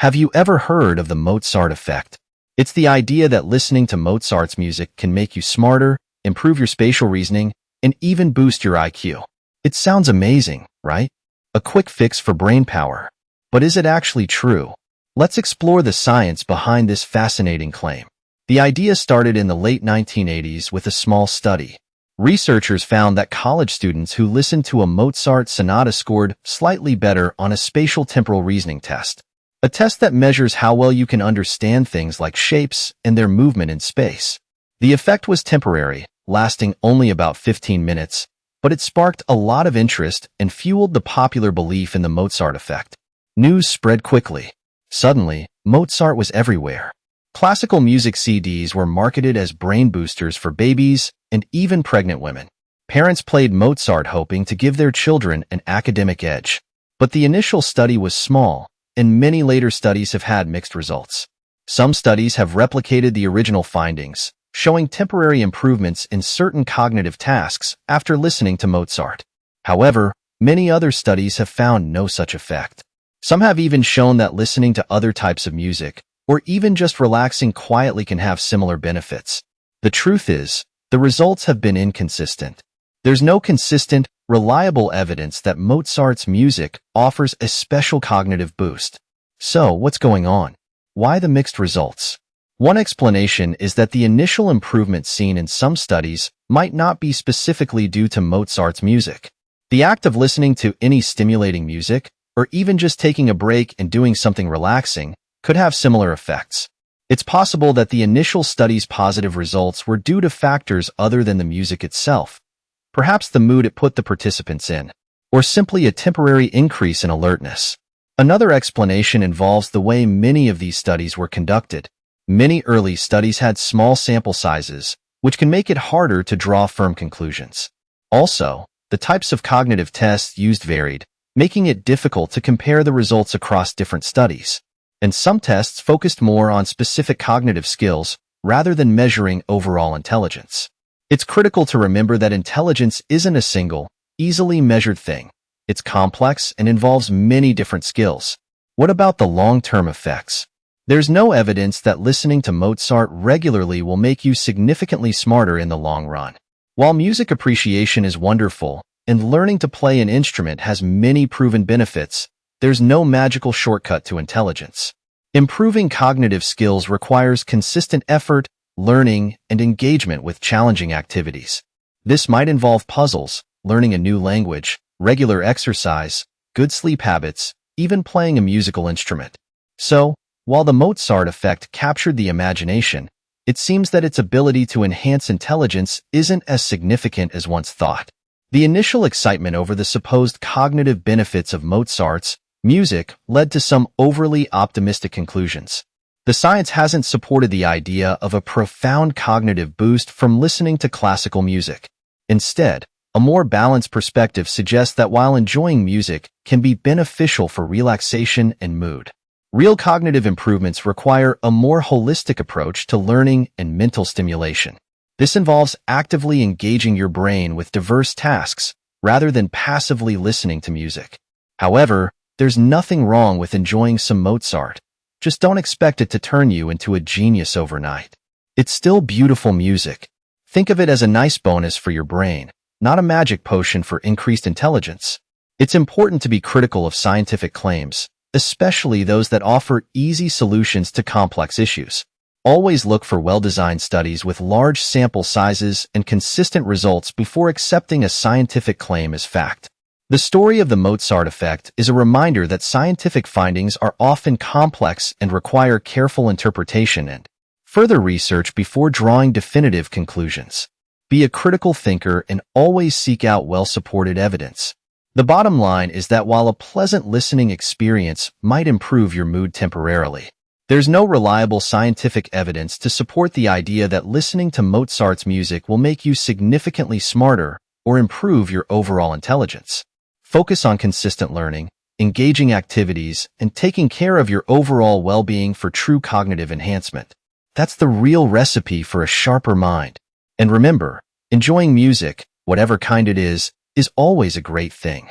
Have you ever heard of the Mozart Effect? It's the idea that listening to Mozart's music can make you smarter, improve your spatial reasoning, and even boost your IQ. It sounds amazing, right? A quick fix for brain power. But is it actually true? Let's explore the science behind this fascinating claim. The idea started in the late 1980s with a small study. Researchers found that college students who listened to a Mozart sonata scored slightly better on a spatial temporal reasoning test, a test that measures how well you can understand things like shapes and their movement in space. The effect was temporary, lasting only about 15 minutes, but it sparked a lot of interest and fueled the popular belief in the Mozart effect. News spread quickly. Suddenly, Mozart was everywhere. Classical music CDs were marketed as brain boosters for babies and even pregnant women. Parents played Mozart hoping to give their children an academic edge. But the initial study was small, and many later studies have had mixed results. Some studies have replicated the original findings, showing temporary improvements in certain cognitive tasks after listening to Mozart. However, many other studies have found no such effect. Some have even shown that listening to other types of music, or even just relaxing quietly, can have similar benefits. The truth is, the results have been inconsistent. There's no consistent, reliable evidence that Mozart's music offers a special cognitive boost. So, what's going on? Why the mixed results? One explanation is that the initial improvements seen in some studies might not be specifically due to Mozart's music. The act of listening to any stimulating music, or even just taking a break and doing something relaxing, could have similar effects. It's possible that the initial study's positive results were due to factors other than the music itself, perhaps the mood it put the participants in, or simply a temporary increase in alertness. Another explanation involves the way many of these studies were conducted. Many early studies had small sample sizes, which can make it harder to draw firm conclusions. Also, the types of cognitive tests used varied, making it difficult to compare the results across different studies. And some tests focused more on specific cognitive skills rather than measuring overall intelligence. It's critical to remember that intelligence isn't a single, easily measured thing. It's complex and involves many different skills. What about the long-term effects? There's no evidence that listening to Mozart regularly will make you significantly smarter in the long run. While music appreciation is wonderful, and learning to play an instrument has many proven benefits, there's no magical shortcut to intelligence. Improving cognitive skills requires consistent effort, learning, and engagement with challenging activities. This might involve puzzles, learning a new language, regular exercise, good sleep habits, even playing a musical instrument. So, while the Mozart effect captured the imagination, it seems that its ability to enhance intelligence isn't as significant as once thought. The initial excitement over the supposed cognitive benefits of Mozart's music led to some overly optimistic conclusions. The science hasn't supported the idea of a profound cognitive boost from listening to classical music. Instead, a more balanced perspective suggests that while enjoying music can be beneficial for relaxation and mood, real cognitive improvements require a more holistic approach to learning and mental stimulation. This involves actively engaging your brain with diverse tasks rather than passively listening to music. However, there's nothing wrong with enjoying some Mozart. Just don't expect it to turn you into a genius overnight. It's still beautiful music. Think of it as a nice bonus for your brain, not a magic potion for increased intelligence. It's important to be critical of scientific claims, especially those that offer easy solutions to complex issues. Always look for well-designed studies with large sample sizes and consistent results before accepting a scientific claim as fact. The story of the Mozart effect is a reminder that scientific findings are often complex and require careful interpretation and further research before drawing definitive conclusions. Be a critical thinker and always seek out well-supported evidence. The bottom line is that while a pleasant listening experience might improve your mood temporarily, there's no reliable scientific evidence to support the idea that listening to Mozart's music will make you significantly smarter or improve your overall intelligence. Focus on consistent learning, engaging activities, and taking care of your overall well-being for true cognitive enhancement. That's the real recipe for a sharper mind. And remember, enjoying music, whatever kind it is always a great thing.